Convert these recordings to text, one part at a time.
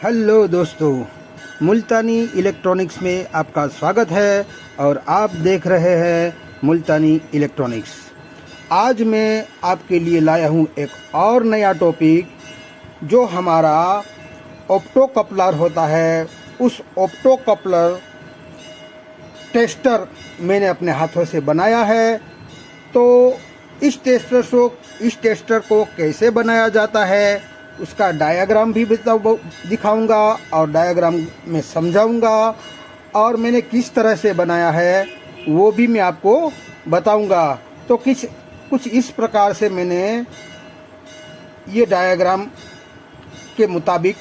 Hello दोस्तों, मुल्तानी electronics में आपका स्वागत है और आप देख रहे हैं मुल्तानी इलेक्ट्रॉनिक्स। आज मैं आपके लिए लाया हूं एक और नया टॉपिक, जो हमारा ऑप्टो कपलर होता है। उस ऑप्टो कपलर टेस्टर मैंने अपने हाथों से बनाया है। तो इस टेस्टर को कैसे बनाया जाता है, उसका डायग्राम भी दिखाऊंगा और डायग्राम में समझाऊंगा, और मैंने किस तरह से बनाया है वो भी मैं आपको बताऊंगा। तो कुछ इस प्रकार से मैंने ये डायग्राम के मुताबिक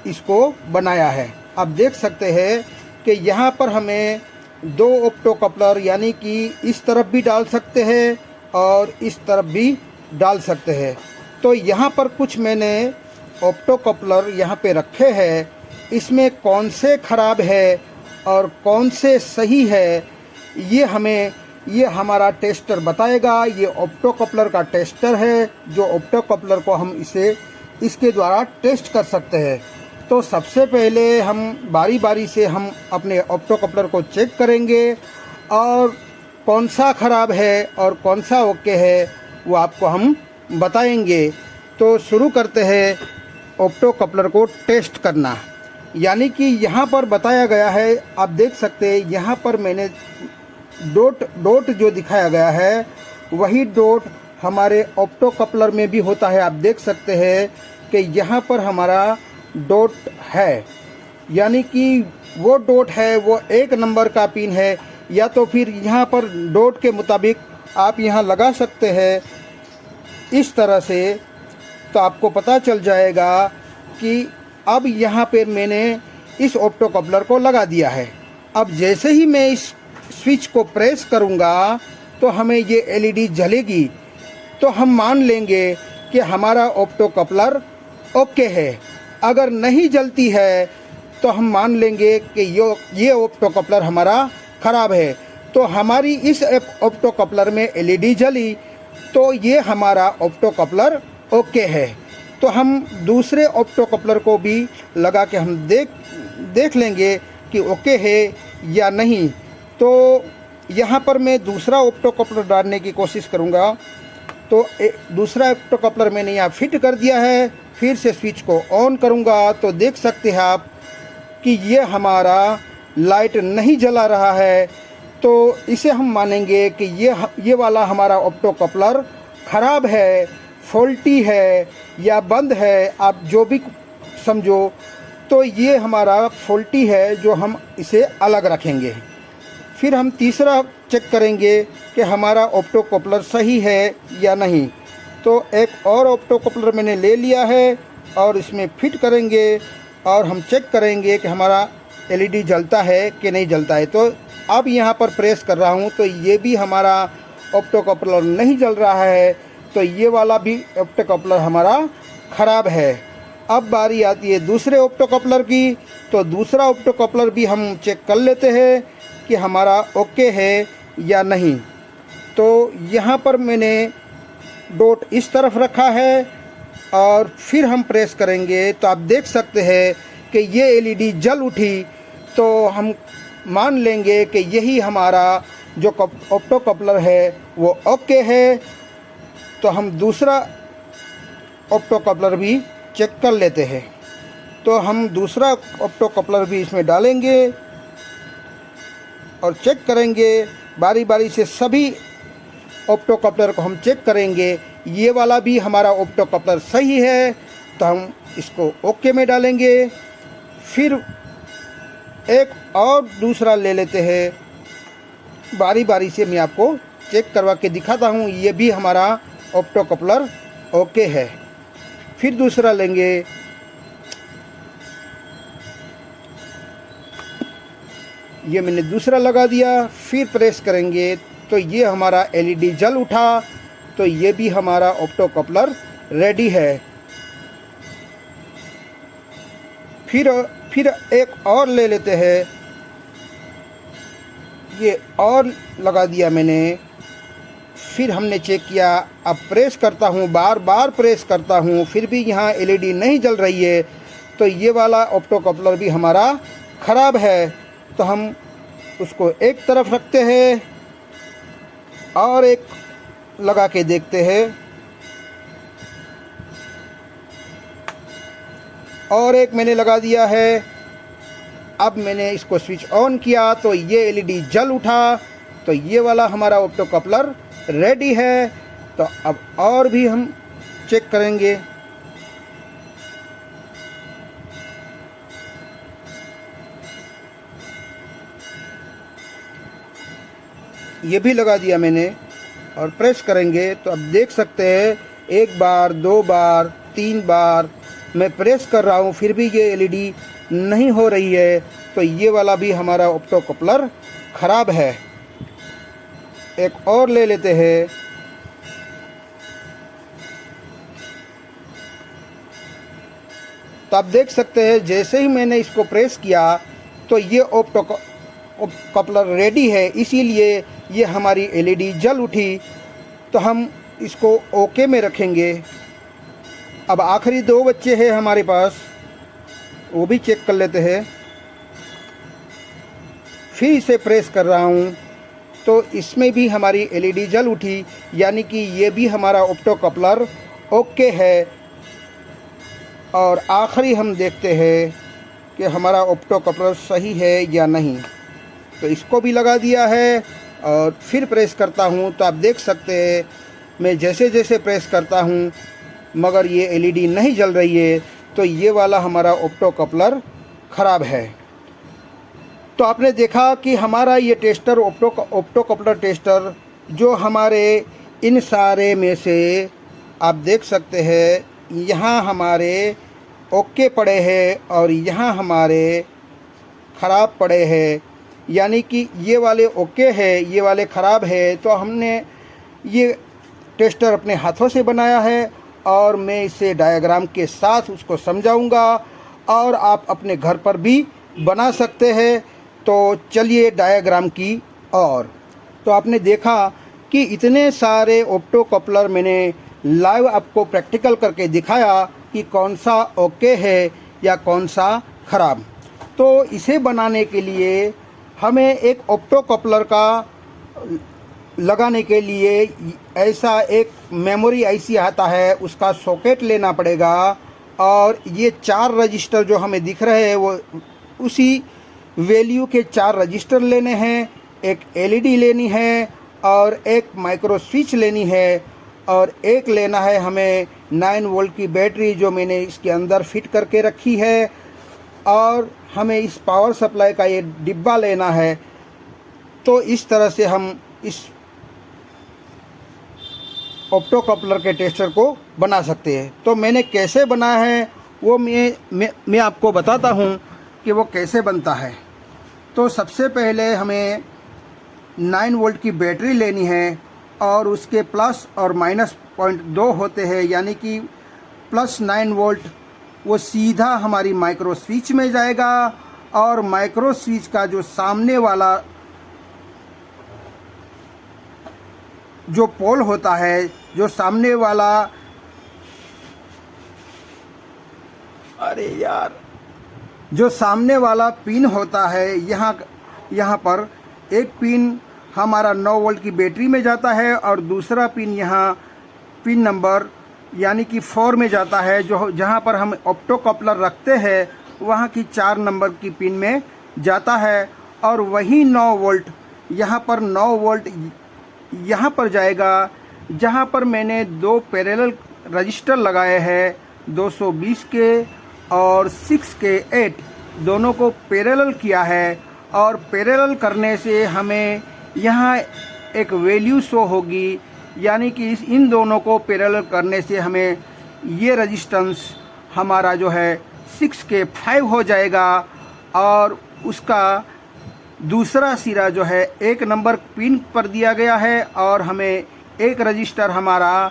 इसको बनाया है। आप देख सकते हैं कि यहाँ पर हमें दो ऑप्टो कपलर यानी कि इस तरफ भी डाल सकते हैं और इस तरफ भी डाल सकते हैं। तो यहाँ पर कुछ मैंने ऑप्टो कपलर यहाँ पे रखे हैं। इसमें कौन से ख़राब है और कौन से सही है, ये हमारा टेस्टर बताएगा। ये ऑप्टो कपलर का टेस्टर है, जो ऑप्टो कपलर को हम इसके द्वारा टेस्ट कर सकते हैं। तो सबसे पहले हम बारी बारी से हम अपने ऑप्टो कपलर को चेक करेंगे और कौन सा ख़राब है और कौन सा ओके है वो आपको हम बताएंगे। तो शुरू करते हैं ऑप्टो कपलर को टेस्ट करना। यानी कि यहाँ पर बताया गया है, आप देख सकते हैं यहाँ पर मैंने डॉट जो दिखाया गया है वही डॉट हमारे ऑप्टो कपलर में भी होता है। आप देख सकते हैं कि यहाँ पर हमारा डॉट है, यानी कि वो डॉट है वो 1 नंबर का पिन है, या तो फिर यहाँ पर डॉट के मुताबिक आप यहाँ लगा सकते हैं इस तरह से। तो आपको पता चल जाएगा कि अब यहाँ पर मैंने इस ऑप्टो कपलर को लगा दिया है। अब जैसे ही मैं इस स्विच को प्रेस करूँगा तो हमें ये एलईडी जलेगी। तो हम मान लेंगे कि हमारा ऑप्टो कपलर ओके है। अगर नहीं जलती है तो हम मान लेंगे कि ये ऑप्टो कपलर हमारा ख़राब है। तो हमारी इस ऑप्टो कपलर में एलईडी जली तो ये हमारा ऑप्टो कपलर ओके है। तो हम दूसरे ऑप्टो कपलर को भी लगा के हम देख लेंगे कि ओके है या नहीं। तो यहाँ पर मैं दूसरा ऑप्टो कपलर डालने की कोशिश करूँगा। तो दूसरा ऑप्टो कपलर मैंने यहाँ फिट कर दिया है। फिर से स्विच को ऑन करूँगा तो देख सकते हैं आप कि ये हमारा लाइट नहीं जला रहा है। तो इसे हम मानेंगे कि ये वाला हमारा ऑप्टो कपलर ख़राब है, फॉल्टी है या बंद है, आप जो भी समझो। तो ये हमारा फॉल्टी है, जो हम इसे अलग रखेंगे। फिर हम तीसरा चेक करेंगे कि हमारा ऑप्टो कपलर सही है या नहीं। तो एक और ऑप्टो कपलर मैंने ले लिया है और इसमें फिट करेंगे और हम चेक करेंगे कि हमारा एलईडी जलता है कि नहीं जलता है। तो अब यहाँ पर प्रेस कर रहा हूँ तो ये भी हमारा ऑप्टो कपलर नहीं जल रहा है। तो ये वाला भी ऑप्टो कपलर हमारा ख़राब है। अब बारी आती है दूसरे ऑप्टो कपलर की। तो दूसरा ऑप्टो कपलर भी हम चेक कर लेते हैं कि हमारा ओके है या नहीं। तो यहाँ पर मैंने डॉट इस तरफ रखा है और फिर हम प्रेस करेंगे तो आप देख सकते हैं कि ये एलईडी जल उठी। तो हम मान लेंगे कि यही हमारा जो ऑप्टो कपलर है वो ओके है। तो हम दूसरा ऑप्टो कपलर भी चेक कर लेते हैं। तो हम दूसरा ऑप्टो कपलर भी इसमें डालेंगे और चेक करेंगे। बारी बारी से सभी ऑप्टो कपलर को हम चेक करेंगे। ये वाला भी हमारा ऑप्टो कपलर सही है तो हम इसको ओके में डालेंगे। फिर एक और दूसरा ले लेते हैं। बारी बारी से मैं आपको चेक करवा के दिखाता हूँ। ये भी हमारा ऑप्टो कपलर ओके है। फिर दूसरा लेंगे। ये मैंने दूसरा लगा दिया। फिर प्रेस करेंगे तो ये हमारा एलईडी जल उठा। तो ये भी हमारा ऑप्टो कपलर रेडी है। फिर एक और ले लेते हैं। ये और लगा दिया मैंने। फिर हमने चेक किया। अब प्रेस करता हूँ, बार बार प्रेस करता हूँ, फिर भी यहाँ एलईडी नहीं जल रही है। तो ये वाला ऑप्टो कपलर भी हमारा ख़राब है। तो हम उसको एक तरफ रखते हैं और एक लगा के देखते हैं, और एक मैंने लगा दिया है। अब मैंने इसको स्विच ऑन किया तो ये एलईडी जल उठा। तो ये वाला हमारा ऑप्टो कपलर रेडी है। तो अब और भी हम चेक करेंगे। ये भी लगा दिया मैंने और प्रेस करेंगे तो अब देख सकते हैं, एक बार, दो बार, तीन बार मैं प्रेस कर रहा हूँ फिर भी ये एलईडी नहीं हो रही है। तो ये वाला भी हमारा ऑप्टो कपलर ख़राब है। एक और ले लेते हैं। तो आप देख सकते हैं, जैसे ही मैंने इसको प्रेस किया तो ये ऑप्टो कपलर रेडी है, इसीलिए ये हमारी एलईडी जल उठी। तो हम इसको ओके में रखेंगे। अब आखिरी दो बच्चे हैं हमारे पास, वो भी चेक कर लेते हैं। फिर इसे प्रेस कर रहा हूँ तो इसमें भी हमारी एलईडी जल उठी, यानी कि ये भी हमारा ऑप्टो कपलर ओके है। और आखिरी हम देखते हैं कि हमारा ऑप्टो कपलर सही है या नहीं। तो इसको भी लगा दिया है और फिर प्रेस करता हूँ तो आप देख सकते हैं, मैं जैसे जैसे प्रेस करता हूँ मगर ये एलईडी नहीं जल रही है। तो ये वाला हमारा ऑप्टो कपलर ख़राब है। तो आपने देखा कि हमारा ये टेस्टर ऑप्टो कपलर टेस्टर जो हमारे इन सारे में से आप देख सकते हैं, यहाँ हमारे ओके पड़े हैं और यहाँ हमारे ख़राब पड़े हैं। यानी कि ये वाले ओके है, ये वाले ख़राब है। तो हमने ये टेस्टर अपने हाथों से बनाया है और मैं इसे डायग्राम के साथ उसको समझाऊंगा और आप अपने घर पर भी बना सकते हैं। तो चलिए डायग्राम की ओर। तो आपने देखा कि इतने सारे ऑप्टो कपलर मैंने लाइव आपको प्रैक्टिकल करके दिखाया कि कौन सा ओके है या कौन सा ख़राब। तो इसे बनाने के लिए हमें एक ऑप्टो कपलर का लगाने के लिए ऐसा एक मेमोरी आईसी आता है, उसका सॉकेट लेना पड़ेगा। और ये 4 रजिस्टर जो हमें दिख रहे हैं वो उसी वैल्यू के 4 रजिस्टर लेने हैं। एक एलईडी लेनी है और एक माइक्रो स्विच लेनी है और एक लेना है हमें 9 वोल्ट की बैटरी जो मैंने इसके अंदर फिट करके रखी है। और हमें इस पावर सप्लाई का ये डिब्बा लेना है। तो इस तरह से हम इस ऑप्टो कपलर के टेस्टर को बना सकते हैं। तो मैंने कैसे बनाया है वो मैं आपको बताता हूँ कि वो कैसे बनता है। तो सबसे पहले हमें 9 वोल्ट की बैटरी लेनी है और उसके प्लस और माइनस .2 होते हैं, यानी कि प्लस 9 वोल्ट वो सीधा हमारी माइक्रो स्विच में जाएगा और माइक्रो स्विच का जो सामने वाला जो पोल होता है, जो सामने वाला, अरे यार, जो सामने वाला पिन होता है, यहाँ पर एक पिन हमारा 9 वोल्ट की बैटरी में जाता है और दूसरा पिन यहाँ पिन नंबर यानी कि 4 में जाता है, जो जहाँ पर हम ऑप्टो कपलर रखते हैं वहाँ की 4 नंबर की पिन में जाता है। और वही 9 वोल्ट यहाँ पर 9 वोल्ट यहाँ पर जाएगा, जहाँ पर मैंने 2 पैरेलल रजिस्टर लगाए हैं, 220 के और 6 के 8 दोनों को पैरेलल किया है। और पैरेलल करने से हमें यहाँ एक वैल्यू शो होगी, यानी कि इन दोनों को पैरेलल करने से हमें ये रजिस्टेंस हमारा जो है 6 के 5 हो जाएगा। और उसका दूसरा सिरा जो है 1 नंबर पिन पर दिया गया है और हमें एक रजिस्टर हमारा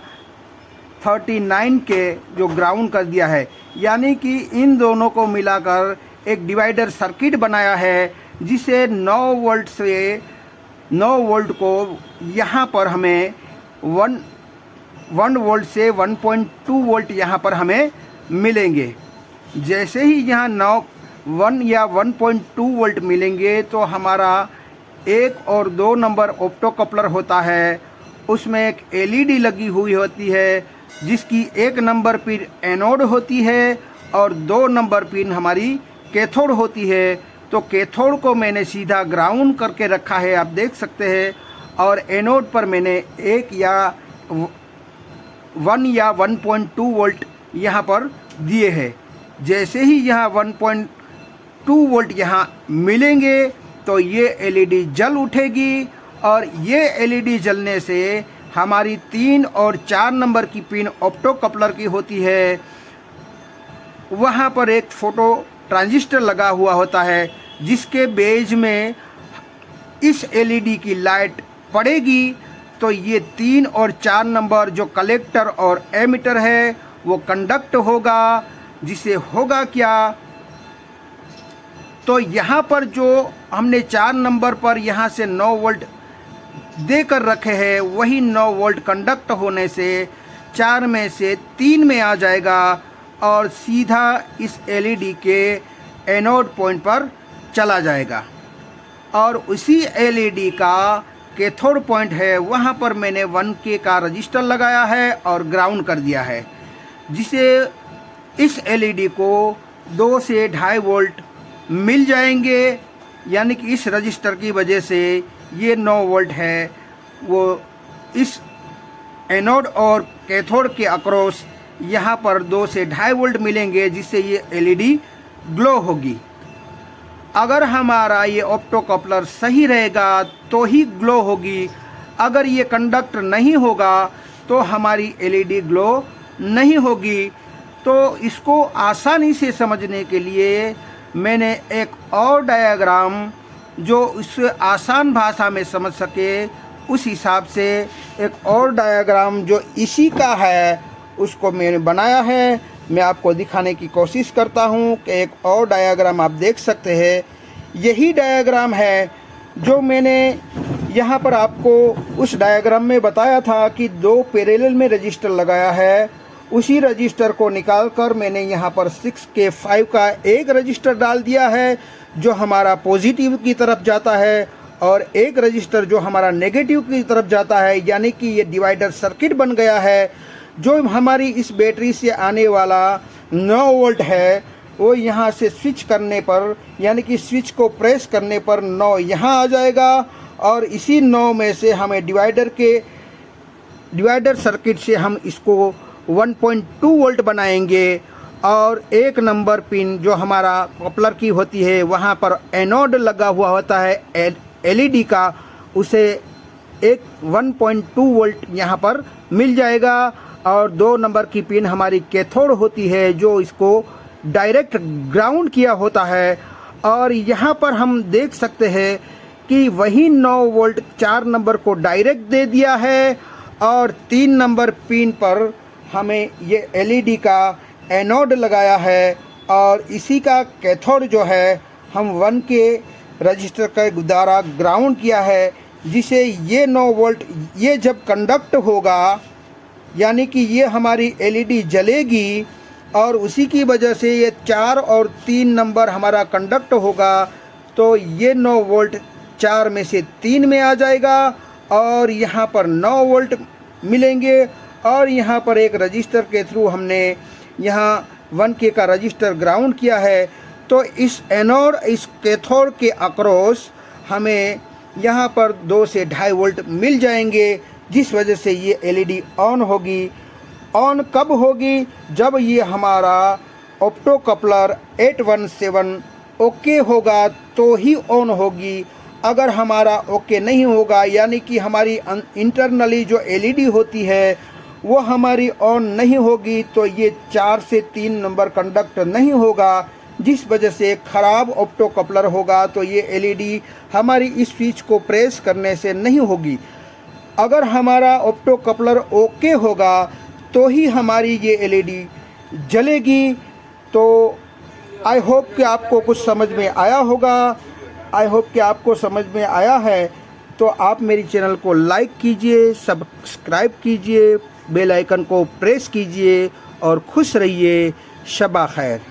39 के जो ग्राउंड कर दिया है। यानी कि इन दोनों को मिलाकर एक डिवाइडर सर्किट बनाया है, जिसे 9 वोल्ट से 9 वोल्ट को यहाँ पर हमें 1 वोल्ट से 1.2 वोल्ट यहाँ पर हमें मिलेंगे। जैसे ही यहाँ 1 या 1.2 वोल्ट मिलेंगे तो हमारा 1 और 2 नंबर ऑप्टो कपलर होता है, उसमें एक एलईडी लगी हुई होती है जिसकी 1 नंबर पिन एनोड होती है और 2 नंबर पिन हमारी कैथोड होती है। तो कैथोड को मैंने सीधा ग्राउंड करके रखा है, आप देख सकते हैं, और एनोड पर मैंने 1 या 1.2 वोल्ट यहाँ पर दिए हैं। जैसे ही यहाँ 1.2 वोल्ट यहाँ मिलेंगे तो ये एलईडी जल उठेगी और ये एलईडी जलने से हमारी 3 और 4 नंबर की पिन ऑप्टो कपलर की होती है, वहाँ पर एक फोटो ट्रांजिस्टर लगा हुआ होता है जिसके बेज में इस एलईडी की लाइट पड़ेगी तो ये 3 और 4 नंबर जो कलेक्टर और एमिटर है वो कंडक्ट होगा, जिसे होगा क्या, तो यहाँ पर जो हमने 4 नंबर पर यहाँ से 9 वोल्ट देकर रखे हैं वही 9 वोल्ट कंडक्ट होने से 4 में से 3 में आ जाएगा और सीधा इस एलईडी के एनोड पॉइंट पर चला जाएगा। और उसी एलईडी का कैथोड पॉइंट है, वहाँ पर मैंने 1K का रजिस्टर लगाया है और ग्राउंड कर दिया है, जिसे इस एलईडी को 2 से 2.5 वोल्ट मिल जाएंगे। यानी कि इस रजिस्टर की वजह से ये 9 वोल्ट है वो इस एनोड और कैथोड के अक्रॉस यहाँ पर 2 से 2.5 वोल्ट मिलेंगे, जिससे ये एलईडी ग्लो होगी। अगर हमारा ये ऑप्टो कपलर सही रहेगा तो ही ग्लो होगी, अगर ये कंडक्ट नहीं होगा तो हमारी एलईडी ग्लो नहीं होगी। तो इसको आसानी से समझने के लिए मैंने एक और डायग्राम जो इससे आसान भाषा में समझ सके उस हिसाब से एक और डायग्राम जो इसी का है उसको मैंने बनाया है। मैं आपको दिखाने की कोशिश करता हूँ कि एक और डायग्राम आप देख सकते हैं। यही डायग्राम है जो मैंने यहाँ पर आपको उस डायग्राम में बताया था कि 2 पैरेलल में रजिस्टर लगाया है। उसी रजिस्टर को निकालकर मैंने यहाँ पर 6K5 का एक रजिस्टर डाल दिया है जो हमारा पॉजिटिव की तरफ जाता है और एक रजिस्टर जो हमारा नेगेटिव की तरफ जाता है। यानी कि ये डिवाइडर सर्किट बन गया है। जो हमारी इस बैटरी से आने वाला 9 वोल्ट है वो यहाँ से स्विच करने पर, यानी कि स्विच को प्रेस करने पर 9 यहाँ आ जाएगा और इसी 9 में से हमें डिवाइडर सर्किट से हम इसको 1.2 वोल्ट बनाएंगे और 1 नंबर पिन जो हमारा कपलर की होती है वहाँ पर एनोड लगा हुआ होता है एलईडी का, उसे एक 1.2 वोल्ट यहाँ पर मिल जाएगा और 2 नंबर की पिन हमारी कैथोड होती है जो इसको डायरेक्ट ग्राउंड किया होता है। और यहाँ पर हम देख सकते हैं कि वही 9 वोल्ट 4 नंबर को डायरेक्ट दे दिया है और 3 नंबर पिन पर हमें ये एलईडी का एनोड लगाया है और इसी का कैथोड जो है हम 1K रजिस्टर के द्वारा ग्राउंड किया है, जिसे ये 9 वोल्ट ये जब कंडक्ट होगा यानी कि ये हमारी एलईडी जलेगी और उसी की वजह से ये 4 और 3 नंबर हमारा कंडक्ट होगा तो ये 9 वोल्ट 4 में से 3 में आ जाएगा और यहाँ पर 9 वोल्ट मिलेंगे। और यहाँ पर एक रजिस्टर के थ्रू हमने यहाँ 1K का रजिस्टर ग्राउंड किया है तो इस एनोड इस कैथोड के अक्रॉस हमें यहाँ पर 2 से 2.5 वोल्ट मिल जाएंगे, जिस वजह से ये एलईडी ऑन होगी। ऑन कब होगी? जब ये हमारा ऑप्टो कपलर 817 ओके होगा तो ही ऑन होगी। अगर हमारा ओके नहीं होगा यानी कि हमारी इंटरनली जो एलईडी होती है वो हमारी ऑन नहीं होगी तो ये 4 से 3 नंबर कंडक्ट नहीं होगा, जिस वजह से ख़राब ऑप्टो कपलर होगा तो ये एलईडी हमारी इस स्विच को प्रेस करने से नहीं होगी। अगर हमारा ऑप्टो कपलर ओके होगा तो ही हमारी ये एलईडी जलेगी। तो आई होप कि आपको कुछ समझ में आया होगा। आई होप कि आपको समझ में आया है तो आप मेरी चैनल को लाइक कीजिए, सब्सक्राइब कीजिए, बेल आइकन को प्रेस कीजिए और खुश रहिए। शबा खैर।